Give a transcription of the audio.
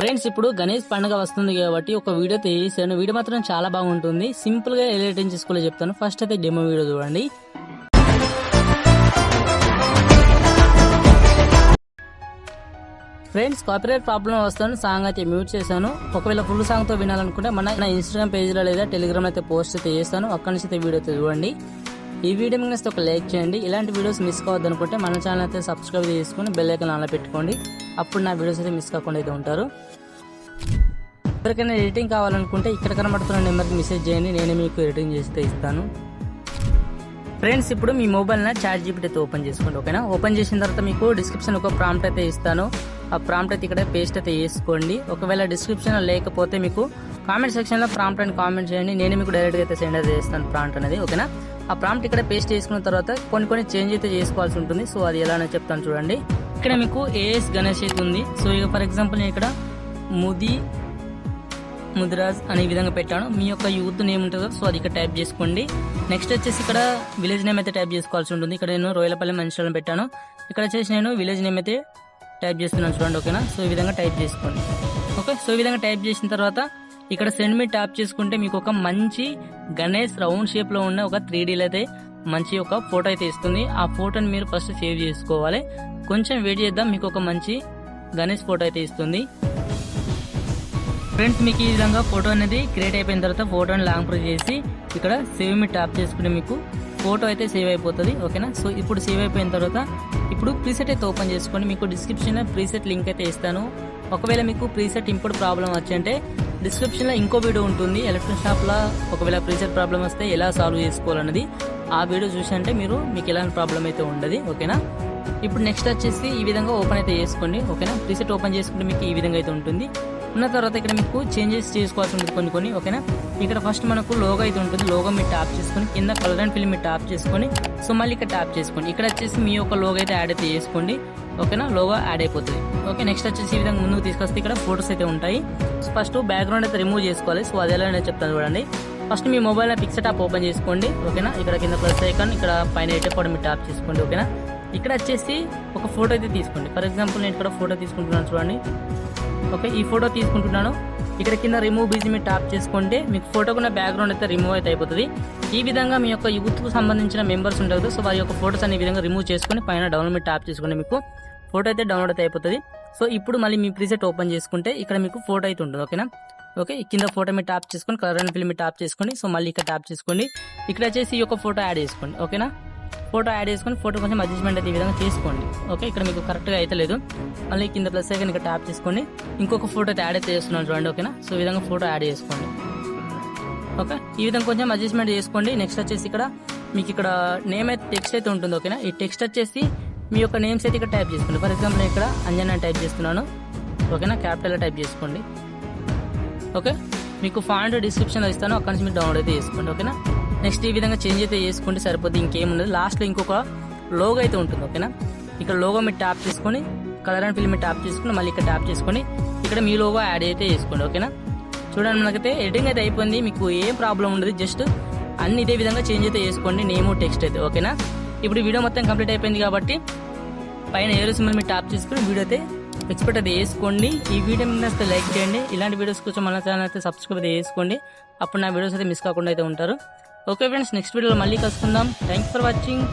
Friends, ఇప్పుడు గణేష్ పండుగ వస్తుంది కాబట్టి ఒక వీడియో తీసాను. వీడియో మాత్రం చాలా బాగుంటుంది. సింపుల్ గా ఎలా ఎడిటింగ్ చేసుకోవాలో చెప్తాను. ఫస్ట్ అయితే డెమో వీడియో చూడండి. ఫ్రెండ్స్, కాపీరైట్ ప్రాబ్లం వస్తాను సాంగ్ అయితే మ్యూట్ చేశాను. ఒకవేళ ఫుల్ సాంగ్ తో వినాలనుకుంటే మన ఇన్స్టాగ్రామ్ పేజ్ లో లేదా టెలిగ్రామ్ అయితే పోస్ట్ అయితే చేస్తాను. అక్కడి నుంచి అయితే వీడియో అయితే చూడండి. ఈ వీడియో మీద ఒక లైక్ చేయండి. ఇలాంటి వీడియోస్ మిస్ కావద్దు అనుకుంటే మన ఛానల్ అయితే సబ్స్క్రైబ్ చేసుకుని బెల్ ఐకాన్ ఆన్ పెట్టుకోండి. అప్పుడు నా వీడియోస్ అయితే మిస్ కాకుండా అయితే ఉంటారు. ఎవరికైనా ఎడిటింగ్ కావాలనుకుంటే ఇక్కడ కనబడుతున్న నెంబర్కి మెసేజ్ చేయండి. నేనే మీకు ఎడిటింగ్ చేస్తే ఇస్తాను. ఫ్రెండ్స్, ఇప్పుడు మీ మొబైల్ చాట్ జీపీటీ అయితే ఓపెన్ చేసుకోండి. ఓకేనా? ఓపెన్ చేసిన తర్వాత మీకు డిస్క్రిప్షన్ ఒక ప్రాంప్ట్ అయితే ఇస్తాను. ఆ ప్రాంప్ట్ అయితే ఇక్కడ పేస్ట్ అయితే చేసుకోండి. ఒకవేళ డిస్క్రిప్షన్ లేకపోతే మీకు కామెంట్ సెక్షన్ లో ప్రాంప్ట్ అని కామెంట్ చేయండి. నేను మీకు డైరెక్ట్ గా అయితే సెండ్ అయితే చేస్తాను ప్రాంప్ట్ అనేది. ఓకేనా? ఆ ప్రాంప్ట్ ఇక్కడ పేస్ట్ చేసుకున్న తర్వాత కొన్ని చేంజ్ అయితే చేసుకోవాల్సి ఉంటుంది. సో అది ఎలా చెప్తాను చూడండి. ఇక్కడ మీకు ఏఎస్ గణేష్ అయితే ఉంది. సో ఇక ఫర్ ఎగ్జాంపుల్ నేను ఇక్కడ ముదిరాజ్ అనే విధంగా పెట్టాను. మీ యొక్క యూత్ నేమ్ ఉంటుందో సో అది ఇక్కడ టైప్ చేసుకోండి. నెక్స్ట్ వచ్చేసి ఇక్కడ విలేజ్ నేమ్ అయితే టైప్ చేసుకోవాల్సి ఉంటుంది. ఇక్కడ నేను రోయలపల్లి మంచిర్యాల పెట్టాను. ఇక్కడ వచ్చేసి నేను విలేజ్ నేమ్ అయితే టైప్ చేస్తున్నాను చూడండి. ఓకేనా? సో ఈ విధంగా టైప్ చేసుకోండి. ఓకే, సో ఈ విధంగా టైప్ చేసిన తర్వాత ఇక్కడ సెండ్ మీ ట్యాప్ చేసుకుంటే మీకు ఒక మంచి గణేష్ రౌండ్ షేప్ లో ఉన్న ఒక 3Dలో అయితే మంచి ఒక ఫోటో అయితే ఇస్తుంది. ఆ ఫోటోని మీరు ఫస్ట్ సేవ్ చేసుకోవాలి. కొంచెం వెయిట్ చేద్దాం, మీకు ఒక మంచి గణేష్ ఫోటో అయితే ఇస్తుంది. ఫ్రెండ్స్, మీకు ఈ విధంగా ఫోటో అనేది క్రియేట్ అయిపోయిన తర్వాత ఫోటోని లాంగ్ ప్రెస్ చేసి ఇక్కడ సేవ్ మీ ట్యాప్ చేసుకుంటే మీకు ఫోటో అయితే సేవ్ అయిపోతుంది. ఓకేనా? సో ఇప్పుడు సేవ్ అయిపోయిన తర్వాత ఇప్పుడు ప్రీసెట్ అయితే ఓపెన్ చేసుకొని మీకు డిస్క్రిప్షన్ లో ప్రీసెట్ లింక్ అయితే ఇస్తాను. ఒకవేళ మీకు ప్రీసెట్ ఇంపోర్ట్ ప్రాబ్లం వచ్చంటే డిస్క్రిప్షన్ లో ఇంకో వీడియో ఉంటుంది. ఎలక్ట్రిక్ షాప్ లో ఒకవేళ ప్రీసెట్ ప్రాబ్లం వస్తే ఎలా సాల్వ్ చేసుకోవాలన్నది ఆ వీడియో చూసి అంటే మీకు ఎలాంటి ప్రాబ్లం అయితే ఉండదు. ఓకేనా? ఇప్పుడు నెక్స్ట్ వచ్చేసి ఈ విధంగా ఓపెన్ అయితే చేసుకోండి. ఓకేనా? ప్రీసెట్ ఓపెన్ చేసుకుంటే మీకు ఈ విధంగా అయితే ఉంటుంది. ఉన్న తర్వాత ఇక్కడ మీకు చేంజెస్ చేసుకోవాల్సి ఉంటుంది కొన్ని. ఓకేనా? ఇక్కడ ఫస్ట్ మనకు లోగో అయితే ఉంటుంది. లోగో మీరు ట్యాప్ చేసుకొని కింద కలర్ అండ్ ఫిల్ మీరు ట్యాప్ చేసుకొని సో మళ్ళీ ఇక్కడ ట్యాప్ చేసుకోండి. ఇక్కడ వచ్చేసి మీ యొక్క లోగో అయితే యాడ్ అయితే చేసుకోండి. ఓకేనా? లోగో యాడ్ అయిపోతుంది. ఓకే, నెక్స్ట్ వచ్చేసి ఈ విధంగా ముందుకు తీసుకొస్తే ఇక్కడ ఫోటోస్ అయితే ఉంటాయి. ఫస్ట్ బ్యాక్గ్రౌండ్ అయితే రిమూవ్ చేసుకోవాలి. సో అది ఎలా నేను చెప్తాను చూడండి. ఫస్ట్ మీ మొబైల్ పిక్చర్ ట్యాప్ ఓపెన్ చేసుకోండి. ఓకేనా? ఇక్కడ కింద ప్లస్ ఐకాన్, ఇక్కడ పైన ఎడిట్ కూడా మీరు ట్యాప్ చేసుకోండి. ఓకేనా? ఇక్కడ వచ్చేసి ఒక ఫోటో అయితే తీసుకోండి. ఫర్ ఎగ్జాంపుల్ నేను ఇక్కడ ఫోటో తీసుకుంటున్నాను చూడండి. ఓకే, ఈ ఫోటో తీసుకుంటున్నాను. ఇక్కడ కింద రిమూవ్ బీజీ మీరు ట్యాప్ చేసుకుంటే మీకు ఫోటోకున్న బ్యాక్గ్రౌండ్ అయితే రిమూవ్ అయితే అయిపోతుంది. ఈ విధంగా మీ యొక్క యూత్ కు సంబంధించిన మెంబర్స్ ఉంటారు. సో వారి యొక్క ఫోటోస్ అనే విధంగా రిమూవ్ చేసుకుని పైన డౌన్లోడ్ మీరు ట్యాప్ చేసుకుంటే మీకు ఫోటో అయితే డౌన్లోడ్ అయితే అయిపోతుంది. సో ఇప్పుడు మళ్ళీ మీ ప్రీసెట్ ఓపెన్ చేసుకుంటే ఇక్కడ మీకు ఫోటో అయితే ఉంటుంది. ఓకేనా? ఓకే, కింద ఫోటో మీరు ట్యాప్ చేసుకొని కలర్ అండ్ ఫిల్ మీరు ట్యాప్ చేసుకోండి. సో మళ్ళీ ఇక్కడ ట్యాప్ చేసుకోండి. ఇక్కడ వచ్చేసి ఈ యొక్క ఫోటో యాడ్ చేసుకోండి. ఓకేనా? ఫోటో యాడ్ చేసుకొని ఫోటో కొంచెం అడ్జస్ట్మెంట్ అయితే ఈ విధంగా చేసుకోండి. ఓకే, ఇక్కడ మీకు కరెక్ట్గా అయితే లేదు. మళ్ళీ కింద ప్లస్ ఐకాన్ ఇక్కడ ట్యాప్ చేసుకోండి. ఇంకొక ఫోటో అయితే యాడ్ అయితే చేస్తున్నాను చూడండి. ఓకేనా? సో ఈ విధంగా ఫోటో యాడ్ చేసుకోండి. ఓకే, ఈ విధంగా కొంచెం అడ్జస్ట్మెంట్ చేసుకోండి. నెక్స్ట్ వచ్చేసి ఇక్కడ మీకు ఇక్కడ నేమ్ అయితే టెక్స్ట్ అయితే ఉంటుంది. ఓకేనా? ఈ టెక్స్ట్ వచ్చేసి మీ యొక్క నేమ్స్ అయితే ఇక్కడ టైప్ చేసుకోండి. ఫర్ ఎగ్జాంపుల్ నేను ఇక్కడ అంజనా టైప్ చేస్తున్నాను. ఓకేనా? క్యాపిటల్ టైప్ చేసుకోండి. ఓకే, మీకు ఫాంట్ డిస్క్రిప్షన్లో ఇస్తాను, అక్కడి నుంచి మీరు డౌన్లోడ్ అయితే చేసుకోండి. ఓకేనా? నెక్స్ట్ ఈ విధంగా చేంజ్ అయితే చేసుకుంటే సరిపోద్ది, ఇంకేముండదు. లాస్ట్లో ఇంకొక లోగో అయితే ఉంటుంది. ఓకేనా? ఇక్కడ లోగో మీరు ట్యాప్ చేసుకొని కలర్ అండ్ ఫిల్ మీరు ట్యాప్ చేసుకుని మళ్ళీ ఇక్కడ ట్యాప్ చేసుకొని ఇక్కడ మీ లోగో యాడ్ అయితే చేసుకోండి. ఓకేనా? చూడండి, మనకైతే ఎడిటింగ్ అయితే అయిపోయింది. మీకు ఏం ప్రాబ్లం ఉండదు. జస్ట్ అన్ని ఇదే విధంగా చేంజ్ అయితే చేసుకోండి, నేము టెక్స్ట్ అయితే. ఓకేనా? ఇప్పుడు వీడియో మొత్తం కంప్లీట్ అయిపోయింది కాబట్టి పైన ఏరో సింబల్ మీరు ట్యాప్ చేసుకుని వీడియో అయితే ఎక్స్పెక్ట్ అయితే వేసుకోండి. ఈ వీడియో మీద లైక్ చేయండి. ఇలాంటి వీడియోస్ కోసం మన ఛానల్ అయితే సబ్స్క్రైబ్ అయితే చేసుకోండి. అప్పుడు నా వీడియోస్ అయితే మిస్ కాకుండా అయితే ఉంటారు. ఓకే ఫ్రెండ్స్, నెక్స్ట్ వీడియోలో మళ్ళీ కలుసుకుందాం. Thanks for watching.